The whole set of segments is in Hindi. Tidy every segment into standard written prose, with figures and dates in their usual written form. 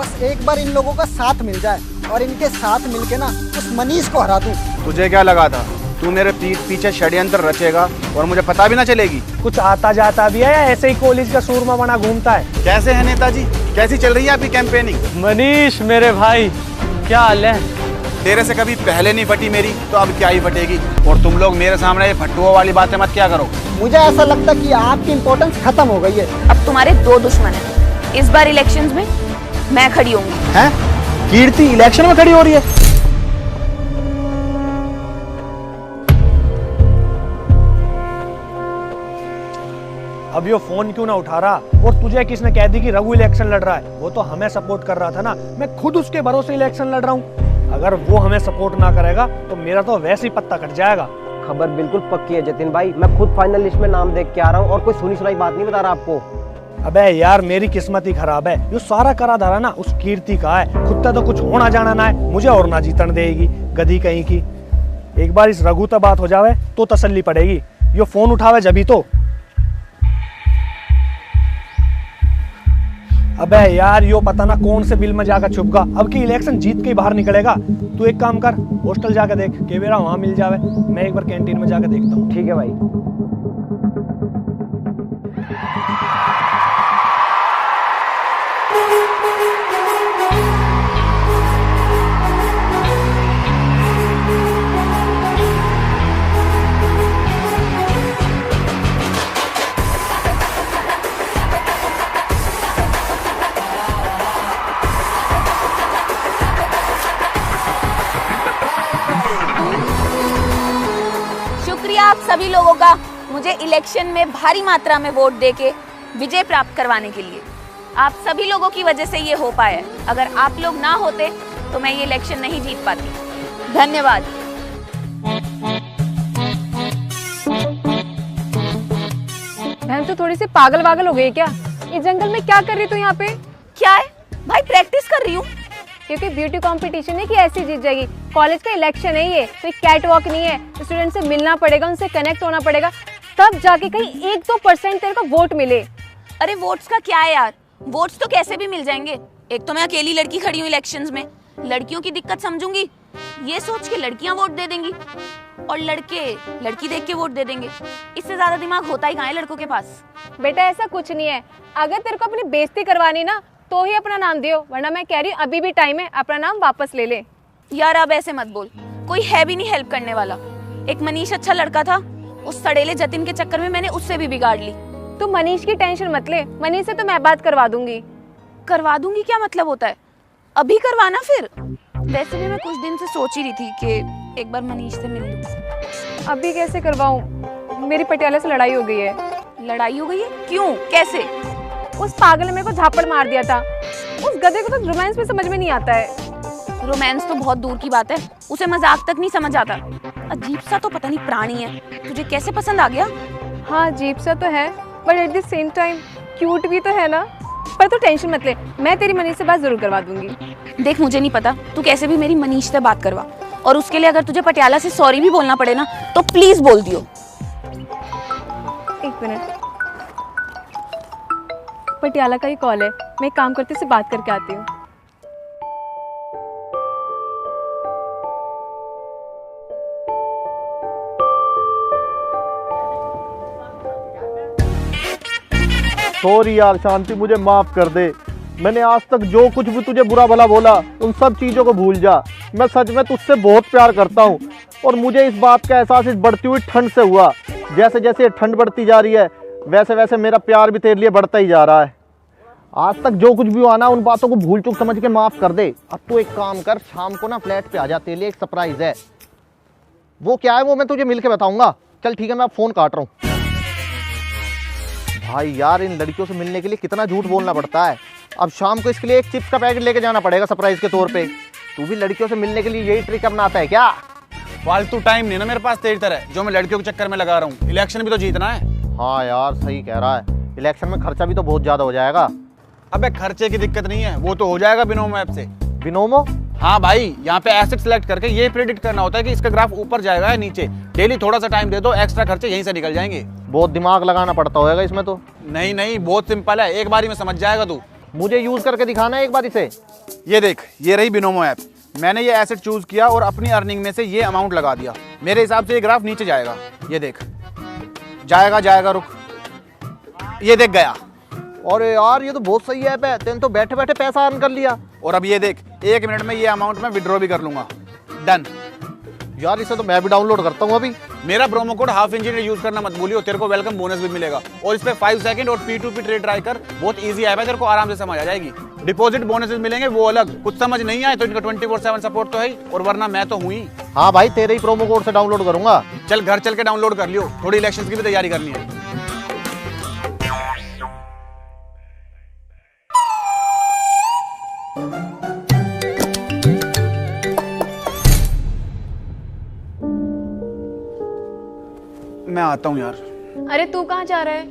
बस एक बार इन लोगों का साथ मिल जाए और इनके साथ मिलके ना उस मनीष को हरा दूं। तुझे क्या लगा था तू मेरे पीठ पीछे षड्यंत्र रचेगा और मुझे पता भी ना चलेगी? कुछ आता जाता भी है या ऐसे ही कॉलेज का सूरमा बना घूमता है? कैसे है नेताजी, कैसी चल रही है आपकी कैंपेनिंग? मनीष मेरे भाई, क्या हाल है? तेरे से कभी पहले नहीं फटी मेरी, तो अब क्या ही फटेगी। और तुम लोग मेरे सामने ये फट्टुओं वाली बातें मत क्या करो। मुझे ऐसा लगता कि आपकी इम्पोर्टेंस खत्म हो गई है। अब तुम्हारे दो दुश्मन हैं। इस बार इलेक्शंस में मैं खड़ी होंगी। हैं? कीर्ति इलेक्शन में खड़ी हो रही है? अब ये फोन क्यों ना उठा रहा? और तुझे किसने कह दी कि रघु इलेक्शन लड़ रहा है? वो तो हमें सपोर्ट कर रहा था ना, मैं खुद उसके भरोसे इलेक्शन लड़ रहा हूँ। अगर वो हमें सपोर्ट ना करेगा तो मेरा तो वैसे ही पत्ता कट जाएगा। खबर बिल्कुल पक्की है जतिन भाई, मैं खुद फाइनल लिस्ट में नाम देख के आ रहा हूँ और कोई सुनी सुनाई बात नहीं बता रहा आपको। अबे यार मेरी किस्मत ही खराब है, जो सारा करा धरा ना उस कीर्ति का है। खुद तो कुछ होना जाना ना है, मुझे और ना जीतन देगी गधी कहीं की। एक बार इस रघु तक बात हो जावे तो तसल्ली पड़ेगी। यो फोन उठावे जभी तो। अबे यार यो पता ना कौन से बिल में जाकर छुपगा। अब की इलेक्शन जीत के ही बाहर निकलेगा। तू एक काम कर, हॉस्टल जाकर देख के मेरा वहां मिल जावे। मैं एक बार कैंटीन में जाकर देखता हूँ। ठीक है भाई। आप सभी लोगों का मुझे इलेक्शन में भारी मात्रा में वोट देके विजय प्राप्त करवाने के लिए। आप सभी लोगों की वजह से ये हो पाया है। अगर आप लोग ना होते तो मैं ये इलेक्शन नहीं जीत पाती। धन्यवाद। बहन तो थोड़ी सी पागल वागल हो गई क्या? ये जंगल में क्या कर रही तू यहाँ पे? क्या है भाई? प्रैक्टिस कर रही हूँ। क्योंकि ब्यूटी कंपटीशन है कि ऐसी जीत जाएगी। कॉलेज का इलेक्शन है ये, कोई कैट वॉक नहीं है। स्टूडेंट से मिलना पड़ेगा, उनसे कनेक्ट होना पड़ेगा, तब जाके कहीं 1-2% तेरे को वोट मिले। अरे वोट्स का क्या है यार, वोट्स तो कैसे भी मिल जाएंगे। एक तो मैं अकेली लड़की खड़ी हूँ इलेक्शंस में, लड़कियों की दिक्कत समझूंगी ये सोच के लड़कियां वोट दे देंगी और लड़के लड़की देख के वोट दे देंगे। इससे ज्यादा दिमाग होता ही कहाँ है लड़कों के पास। बेटा ऐसा कुछ नहीं है, अगर तेरे को अपनी बेइज्जती करवानी ना तो ही अपना नाम दियो, वरना मैं कह रही हूँ अभी भी टाइम है, अपना नाम वापस ले ले। यार अब ऐसे मत बोल, कोई है भी नहीं हेल्प करने वाला। एक मनीष अच्छा लड़का था, उस सड़ेले जतिन के चक्कर में मैंने उससे भी बिगाड़ ली। तू मनीष की टेंशन मत ले, मनीष से तो मैं बात करवा दूंगी। करवा दूंगी क्या मतलब होता है? अभी करवाना फिर? वैसे भी मैं कुछ दिन से सोच ही रही थी कि एक बार मनीष से मिल लूं। अभी कैसे करवाऊं? मेरी पटियाला से लड़ाई हो गई है। लड़ाई हो गई है? क्यों, कैसे? उस पागल ने मेरे को झापड़ मार दिया था। उस गधे को तो रोमांस में समझ में नहीं आता है। रोमांस तो बहुत दूर की बात है, उसे मजाक तक नहीं समझ आता। अजीब सा तो पता नहीं प्राणी है। तुझे कैसे पसंद आ गया? हाँ अजीब सा तो है, but at the same time cute भी तो है ना। पर तू टेंशन मत ले, मैं तेरी मनीष से बात जरूर करवा दूंगी। देख मुझे नहीं पता, तू कैसे भी मेरी मनीष से बात करवा, और उसके लिए अगर तुझे पटियाला से सॉरी भी बोलना पड़े ना तो प्लीज बोल दियो। एक मिनट, पटियाला का ही कॉल है, मैं एक काम करती हूँ, बात करके आती हूँ। सॉरी यार शांति, मुझे माफ कर दे। मैंने आज तक जो कुछ भी तुझे बुरा भला बोला उन सब चीज़ों को भूल जा। मैं सच में तुझसे बहुत प्यार करता हूँ और मुझे इस बात का एहसास इस बढ़ती हुई ठंड से हुआ। जैसे जैसे ठंड बढ़ती जा रही है वैसे वैसे मेरा प्यार भी तेरे लिए बढ़ता ही जा रहा है। आज तक जो कुछ भी हुआ ना उन बातों को भूल चुक समझ के माफ़ कर दे। अब तू एक काम कर, शाम को ना फ्लैट पे आ जा, तेरे लिए एक सरप्राइज़ है। वो क्या है वो मैं तुझे मिल के बताऊँगा। चल ठीक है, मैं अब फ़ोन काट रहा हूँ। भाई यार इन लड़कियों से मिलने के लिए कितना झूठ बोलना पड़ता है। अब शाम को इसके लिए एक चिप्स का पैकेट लेके जाना पड़ेगा सरप्राइज के तौर पे। तू भी लड़कियों से मिलने के लिए यही ट्रिक अपनाता है क्या? फालतू टाइम नहीं ना मेरे पास तेरी तरह जो मैं लड़कियों के चक्कर में लगा रहा हूँ। इलेक्शन भी तो जीतना है। हाँ यार सही कह रहा है, इलेक्शन में खर्चा भी तो बहुत ज्यादा हो जाएगा। अबे खर्चे की दिक्कत नहीं है, वो तो हो जाएगा बिनोमो ऐप से। बिनोमो? हाँ भाई, यहाँ पे एसेट सिलेक्ट करके ये प्रेडिक्ट करना होता है कि इसका ग्राफ ऊपर जाएगा या नीचे। डेली थोड़ा सा टाइम दे दो, एक्स्ट्रा खर्चे यहीं से निकल जाएंगे। बहुत दिमाग लगाना पड़ता होगा इसमें तो। नहीं नहीं, बहुत सिंपल है, एक बारी में समझ जाएगा तू। मुझे यूज करके दिखाना है एक बार इसे। ये देख, ये रही बिनोमो ऐप। मैंने ये एसेट चूज किया और अपनी अर्निंग में से ये अमाउंट लगा दिया। मेरे हिसाब से ये ग्राफ नीचे जाएगा। ये देख, जाएगा जाएगा, रुक, ये देख गया। अरे यार ये तो बहुत सही ऐप है, तेने तो बैठे बैठे पैसा अर्न कर लिया। और अब ये देख, 1 मिनट में ये अमाउंट मैं विड्रॉ भी कर लूंगा। डन। यार इसे तो मैं भी डाउनलोड करता हूँ अभी। मेरा promo code half engineer use करना मत भूलियो, तेरे को वेलकम बोनस भी मिलेगा। और इस पे 5 सेकंड और P2P ट्रेड ट्राई कर, बहुत इजी ऐप है, तेरे को आराम से समझ आ जाएगी। डिपॉजिट बोनसेस मिलेंगे वो अलग, कुछ समझ नहीं आए तो इनका 24/7 सपोर्ट तो है ही, और वरना मैं तो हुई। हाँ भाई, तेरे ही प्रोमो कोड से डाउनलोड करूंगा। चल घर चल के डाउनलोड कर लियो, थोड़ी इलेक्शंस की भी तैयारी करनी है। मैं आता हूँ यार। अरे तू कहाँ जा रहा है?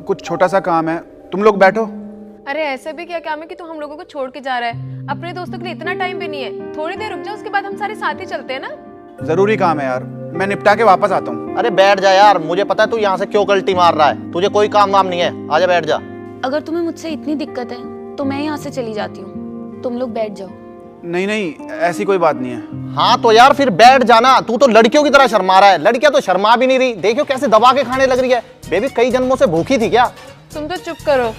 कुछ छोटा सा काम है, तुम लोग बैठो। अरे ऐसा भी क्या काम है कि तू हम लोगों को छोड़ के जा रहा है? अपने दोस्तों के लिए इतना टाइम भी नहीं है, थोड़ी देर रुक जा, उसके बाद हम सारे साथ ही चलते हैं ना। जरूरी काम है यार, मैं निपटा के वापस आता हूँ। अरे बैठ जा यार, मुझे पता है तू यहाँ से क्यों कल्टी मार रहा है, तुझे कोई काम वाम नहीं है, आजा बैठ जा। अगर तुम्हें मुझसे इतनी दिक्कत है तो मैं यहाँ से चली जाती हूँ, तुम लोग बैठ जाओ। नहीं नहीं, ऐसी कोई बात नहीं है। हाँ तो यार फिर बैठ जाना, तू तो लड़कियों की तरह शर्मा रहा है। लड़कियां तो शर्मा भी नहीं रही, देखियो कैसे दबा के खाने लग रही है। बेबी कई जन्मों से भूखी थी क्या? तुम तो चुप करो।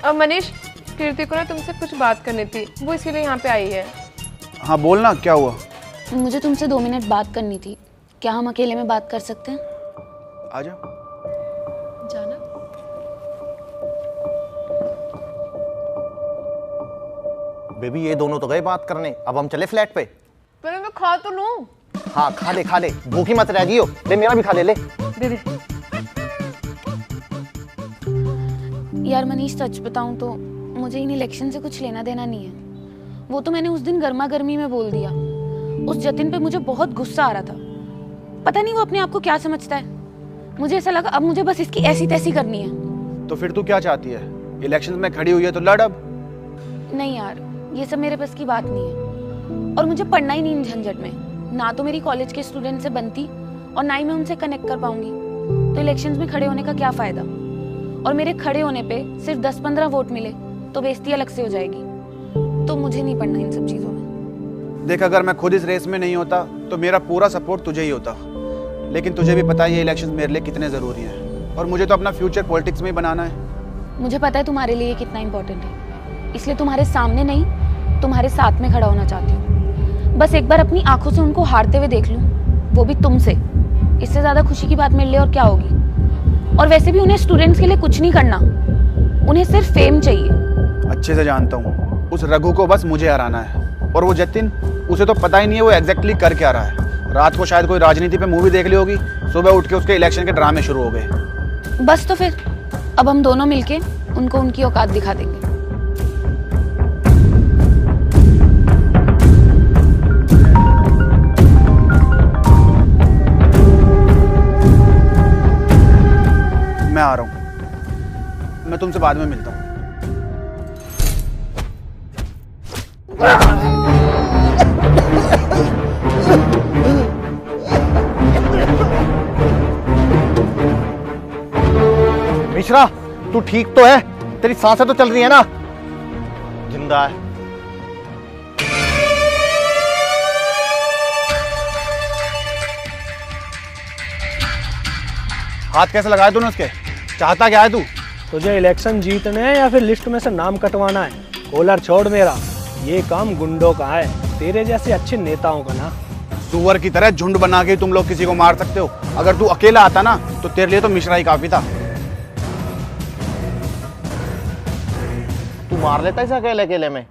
अब मनीष, कीर्ति को ना तुमसे कुछ बात करनी थी, वो इसीलिए यहाँ पे आई है। हाँ बोलना, क्या हुआ? मुझे तुमसे 2 मिनट बात करनी थी, क्या हम अकेले में बात कर सकते हैं? आजा। जाना। बेबी ये दोनों तो गए बात करने, अब हम चले फ्लैट पे। पहले मैं खा तो लूं। हाँ खा ले, भूखी मत रह जियो। ले मेरा भी खा ले। दे दे। यार मनीष, सच बताऊं तो मुझे इन इलेक्शन से कुछ लेना देना नहीं है। वो तो मैंने उस दिन गर्मा गर्मी में बोल दिया। उस जतिन पे मुझे बहुत गुस्सा आ रहा था, पता नहीं वो अपने आप को क्या समझता है। मुझे ऐसा लगा अब मुझे बस इसकी ऐसी तैसी करनी है। तो फिर तू क्या चाहती है? इलेक्शंस में खड़ी हुई है तो लड़ अब। नहीं यार, ये सब मेरे बस की बात नहीं है, और मुझे पढ़ना ही नहीं इन झंझट में। ना तो मेरी कॉलेज के स्टूडेंट से बनती और ना ही मैं उनसे कनेक्ट कर पाऊंगी, तो इलेक्शंस में खड़े होने का क्या फायदा। और मेरे खड़े होने पे सिर्फ 10-15 वोट मिले तो बेइज्जती अलग से हो जाएगी, तो मुझे नहीं पढ़ना इन सब चीजों में। देख, अगर मैं खुद इस रेस में नहीं होता तो मेरा पूरा सपोर्ट तुझे ही होता, लेकिन तुझे भी पता है ये इलेक्शंस मेरे लिए कितने जरूरी हैं, और मुझे तो अपना फ्यूचर पॉलिटिक्स में ही बनाना है। मुझे पता है तुम्हारे लिए ये कितना इम्पोर्टेंट है, इसलिए तुम्हारे सामने नहीं तुम्हारे साथ में खड़ा होना चाहती हूँ। बस एक बार अपनी आंखों से उनको हारते हुए देख लूं, वो भी तुमसे। इससे ज्यादा खुशी की बात मेरे लिए और क्या होगी। और वैसे भी उन्हें स्टूडेंट्स के लिए कुछ नहीं करना, उन्हें सिर्फ फेम चाहिए। अच्छे से जानता हूँ, उस रघु को बस मुझे हराना है, और वो जतिन, उसे तो पता ही नहीं है वो एग्जैक्टली कर क्या रहा है। रात को शायद कोई राजनीति पे मूवी देख ली होगी, सुबह उठ के उसके इलेक्शन के ड्रामे शुरू हो गए। बस तो फिर अब हम दोनों मिलके उनको उनकी औकात दिखा देंगे। मैं आ रहा हूँ, मैं तुमसे बाद में मिलता हूँ। मिश्रा तू ठीक तो है? तेरी सांसें तो चल रही है ना? जिंदा है। हाथ कैसे लगाया तूने उसके? चाहता क्या है तू? तुझे इलेक्शन जीतने हैं या फिर लिस्ट में से नाम कटवाना है? कॉलर छोड़ मेरा, ये काम गुंडों का है, तेरे जैसे अच्छे नेताओं का ना। सुअर की तरह झुंड बना के तुम लोग किसी को मार सकते हो। अगर तू अकेला आता ना तो तेरे लिए तो मिश्रा ही काफी था। तू मार लेता है इसे अकेले अकेले में?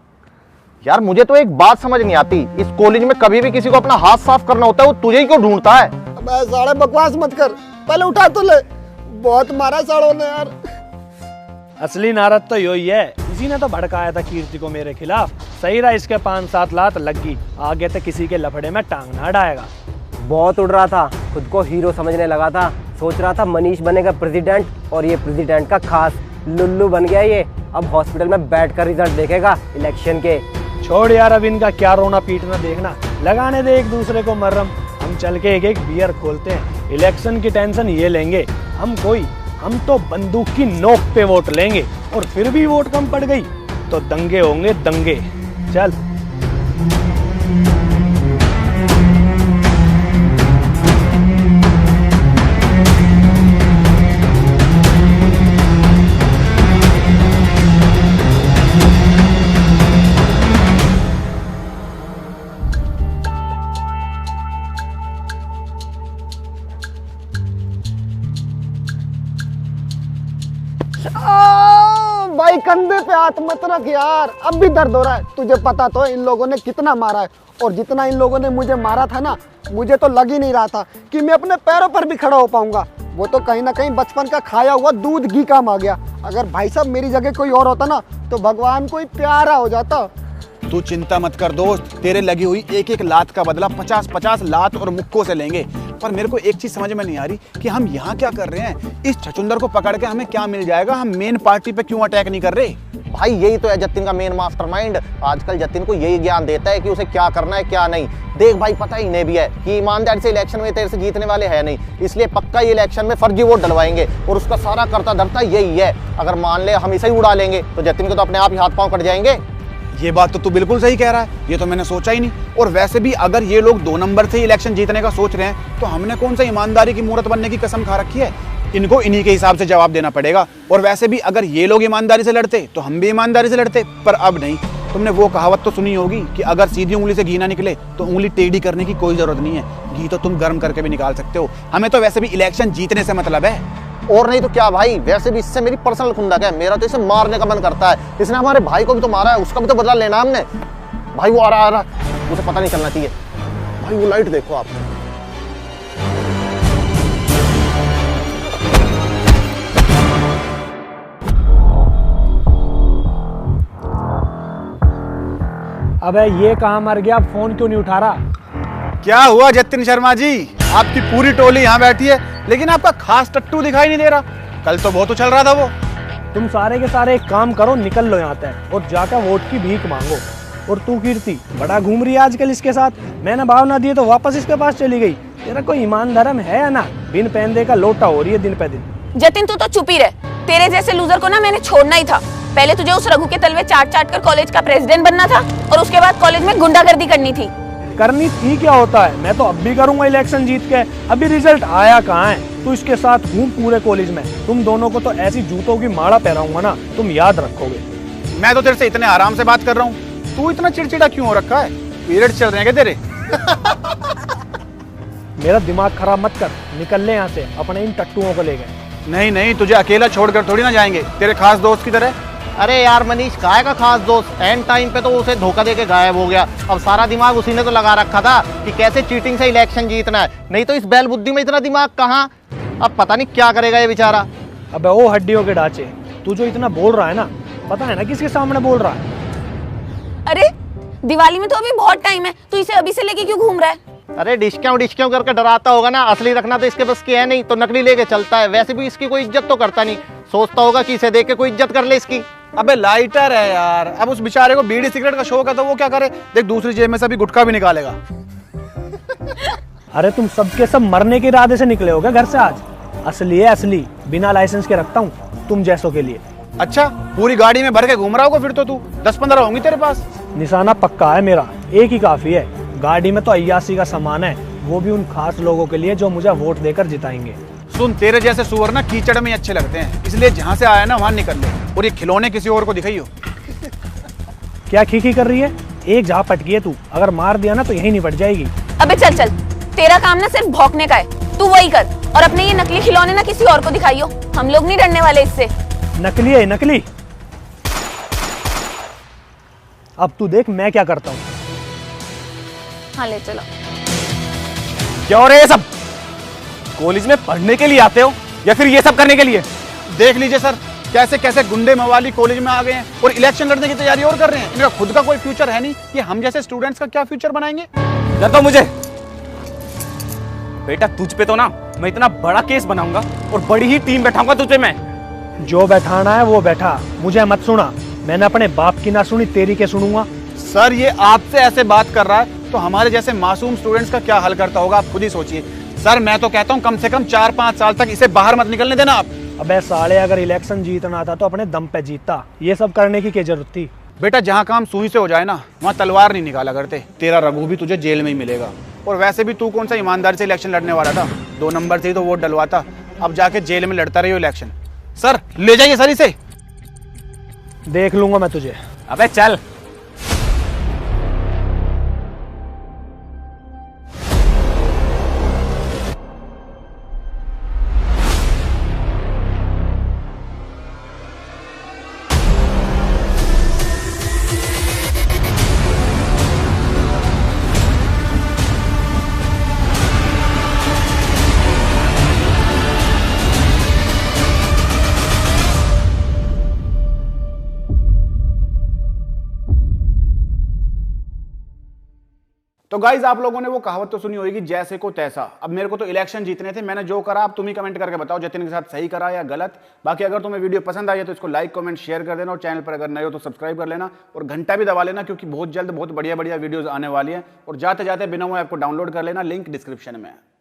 यार मुझे तो एक बात समझ नहीं आती, इस कॉलेज में कभी भी किसी को अपना हाथ साफ करना होता है वो तुझे ही क्यों ढूंढता है? अबे साले बकवास मत कर, पहले उठा तो ले। बहुत मारा साड़ों ने यार। असली नारद तो यही है, इसी ने तो भड़काया था कीर्ति को मेरे खिलाफ। सही रहा इसके 5-7 लात लग गई, आगे तक किसी के लफड़े में टांग ना अड़ाएगा। बहुत उड़ रहा था, खुद को हीरो समझने लगा था, सोच रहा था मनीष बनेगा प्रेसिडेंट, और ये प्रेसिडेंट का खास लुल्लू बन गया। ये अब हॉस्पिटल में बैठकर रिजल्ट देखेगा इलेक्शन के। छोड़ यार, अब इनका क्या रोना पीटना देखना, लगाने दे एक दूसरे को मर्रम। हम चल के एक बियर खोलते हैं, इलेक्शन की टेंशन ये लेंगे, हम कोई हम तो बंदूक की नोक पे वोट लेंगे, और फिर भी वोट कम पड़ गई तो दंगे होंगे दंगे। चल। भाई कंधे पे हाथ मत रख यार, अब भी दर्द हो रहा है। तुझे पता तो है इन लोगों ने कितना मारा है, और जितना इन लोगों ने मुझे मारा था ना, मुझे तो लग ही नहीं रहा था कि मैं अपने पैरों पर भी खड़ा हो पाऊंगा। वो तो कहीं ना कहीं बचपन का खाया हुआ दूध घी काम आ गया। अगर भाई साहब मेरी जगह कोई और होता ना, तो भगवान कोई प्यारा हो जाता। तू चिंता मत कर दोस्त, तेरे लगी हुई एक एक लात का बदला 50-50 लात और मुक्कों से लेंगे। पर मेरे को एक चीज समझ में नहीं आ रही कि हम यहाँ क्या कर रहे हैं। इस छछुंदर को पकड़ के हमें क्या मिल जाएगा? हम मेन पार्टी पे क्यों अटैक नहीं कर रहे? भाई यही तो है जतिन का मेन मास्टरमाइंड। आजकल जतिन को यही ज्ञान देता है कि उसे क्या करना है क्या नहीं। देख भाई, पता ही इन्हें भी है कि ईमानदारी से इलेक्शन में तेरे से जीतने वाले है नहीं, इसलिए पक्का ये इलेक्शन में फर्जी वोट डलवाएंगे, और उसका सारा करता धरता यही है। अगर मान ले हम इसे ही उड़ा लेंगे तो जतिन के तो अपने आप ही हाथ पांव कट जाएंगे। ये बात तो तू बिल्कुल सही कह रहा है, ये तो मैंने सोचा ही नहीं। और वैसे भी अगर ये लोग 2 नंबर से इलेक्शन जीतने का सोच रहे हैं, तो हमने कौन सा ईमानदारी की मूर्त बनने की कसम खा रखी है? इनको इन्हीं के हिसाब से जवाब देना पड़ेगा। और वैसे भी अगर ये लोग ईमानदारी से लड़ते तो हम भी ईमानदारी से लड़ते, पर अब नहीं। तुमने वो कहावत तो सुनी होगी कि अगर सीधी उंगली से घी ना निकले तो उंगली टेढ़ी करने की कोई जरूरत नहीं है। घी तो तुम गर्म करके भी निकाल सकते हो। हमें तो वैसे भी इलेक्शन जीतने से मतलब है। और नहीं तो क्या भाई, वैसे भी इससे मेरी पर्सनल खुंदक है। मेरा तो इसे मारने का मन करता है। इसने हमारे भाई को भी तो मारा है, उसका भी तो बदला लेना हमने। भाई वो आ रहा उसे पता नहीं चलना चाहिए। भाई वो लाइट देखो आप। अबे ये कहाँ मर गया, फोन क्यों नहीं उठा रहा? क्या हुआ जतिन शर्मा जी? आपकी पूरी टोली यहाँ बैठी है, लेकिन आपका खास टट्टू दिखाई नहीं दे रहा। कल तो बहुत उछल रहा था वो। तुम सारे के सारे एक काम करो, निकल लो यहाँ से और जाकर वोट की भीख मांगो। और तू कीर्ति बड़ा घूम रही है आजकल इसके साथ। मैंने भाव ना दिए तो वापस इसके पास चली गई। तेरा कोई ईमान धर्म है या ना? बिन पहनदे का लोटा हो रही है दिन पे दिन। जतिन तू तो चुप ही रह। तेरे जैसे लूजर को ना मैंने छोड़ना ही था। पहले तुझे उस रघु के तलवे चाट चाट कर कॉलेज का प्रेसिडेंट बनना था, और उसके बाद कॉलेज में गुंडागर्दी करनी थी। करनी थी क्या होता है, मैं तो अब भी करूंगा इलेक्शन जीत के। अभी रिजल्ट आया कहाँ है? तू इसके साथ घूम पूरे कॉलेज में। तुम दोनों को तो ऐसी जूतों की माला पहनाऊंगा ना, तुम याद रखोगे। मैं तो तेरे से इतने आराम से बात कर रहा हूँ, तू इतना चिड़चिड़ा क्यों हो रखा है? पीरियड चल रहे हैं क्या तेरे? मेरा दिमाग खराब मत कर, निकल ले यहाँ से अपने इन टट्टुओं को ले गए। नहीं नहीं, तुझे अकेला छोड़कर थोड़ी ना जाएंगे, तेरे खास दोस्त की तरह। अरे यार मनीष, काहे का खास दोस्त? एंड टाइम पे तो उसे धोखा देके गायब हो गया। अब सारा दिमाग उसी ने तो लगा रखा था कि कैसे चीटिंग से इलेक्शन जीतना है। नहीं तो इस बैल बुद्धि में इतना दिमाग कहाँ। अब पता नहीं क्या करेगा ये बेचारा। अबे ओ हड्डियों के ढांचे, तू जो इतना बोल रहा है ना, पता है ना किसके सामने बोल रहा है? अरे दिवाली में तो अभी बहुत टाइम है, तू इसे अभी से लेके क्यों घूम रहा है? अरे डिस्काउंट करके डराता होगा ना। असली रखना तो इसके बस की है नहीं, तो नकली लेके चलता है। वैसे भी इसकी कोई इज्जत तो करता नहीं, सोचता होगा कि इसे देख के कोई इज्जत कर ले इसकी। अबे लाइटर है यार, अब उस बेचारे को बीड़ी सिगरेट का शौक है तो वो क्या करे? देख दूसरी जेब में से भी गुटखा भी निकालेगा। अरे तुम सबके सब मरने के इरादे से निकले हो क्या घर से आज? असली है असली, बिना लाइसेंस के रखता हूँ तुम जैसों के लिए। अच्छा, पूरी गाड़ी में भर के घूम रहा होगा फिर तो तू। 10-15 होंगी तेरे पास। निशाना पक्का है मेरा, एक ही काफी है। गाड़ी में तो अय्यासी का सामान है, वो भी उन खास लोगों के लिए जो मुझे वोट देकर जिताएंगे। सुन, तेरे जैसे सुअर ना कीचड़ में अच्छे लगते हैं, इसलिए जहाँ से आया ना वहाँ निकल ले, और ये खिलौने किसी और को दिखाइयो। क्या खीखी कर रही है? एक जहाँ पटकी है तू, अगर मार दिया ना तो यही निपट जाएगी। अबे चल चल, तेरा काम ना सिर्फ भौंकने का है, तू वही कर। और अपने ये नकली खिलौने ना किसी और को दिखाइयो, हम लोग नहीं डरने वाले इससे। नकली है नकली। अब तू देख मैं क्या करता हूँ। हाँ ले चलो। क्या हो रहा है ये सब? कॉलेज में पढ़ने के लिए आते हो या फिर ये सब करने के लिए? देख लीजिए सर, कैसे कैसे गुंडे मवाली कॉलेज में आ गए हैं और इलेक्शन लड़ने की तैयारी और कर रहे हैं। इनका खुद का कोई फ्यूचर है नहीं, ये हम जैसे स्टूडेंट्स का क्या फ्यूचर बनाएंगे? डर तो मुझे बेटा, तुझ पे तो ना मैं इतना बड़ा केस बनाऊंगा और बड़ी ही टीम बैठाऊंगा तुझ पे मैं। जो बैठाना है वो बैठा, मुझे मत सुना। मैंने अपने बाप की ना सुनी, तेरी के सुनूंगा। सर ये आपसे ऐसे बात कर रहा है तो हमारे जैसे मासूम स्टूडेंट्स का क्या हल करता होगा, आप खुद ही सोचिए। सर मैं तो कहता हूँ कम से कम 4-5 साल तक इसे बाहर मत निकलने देना आप। अबे साले, अगर इलेक्शन जीतना था तो अपने दम पे जीतता, ये सब करने की क्या जरूरत थी? बेटा जहाँ काम सुई से हो जाए ना, वहाँ तलवार नहीं निकाला करते। तेरा रघु भी तुझे जेल में ही मिलेगा। और वैसे भी तू कौन सा ईमानदारी से इलेक्शन लड़ने वाला था? 2 नंबर से ही तो वोट डलवाता, अब जाके जेल में लड़ता रही इलेक्शन। सर ले जाइए सर इसे। देख लूंगा मैं तुझे। अबे चल। तो गाइज आप लोगों ने वो कहावत तो सुनी होगी, जैसे को तैसा। अब मेरे को तो इलेक्शन जीतने थे, मैंने जो करा अब तुम ही कमेंट करके बताओ जतिन के साथ सही करा या गलत। बाकी अगर तुम्हें वीडियो पसंद आई है तो इसको लाइक कमेंट शेयर कर देना, और चैनल पर अगर नए हो तो सब्सक्राइब कर लेना और घंटा भी दबा लेना, क्योंकि बहुत जल्द बहुत बढ़िया बढ़िया वीडियोस आने वाली है। और जाते जाते बिना वो ऐप को डाउनलोड कर लेना, लिंक डिस्क्रिप्शन में है।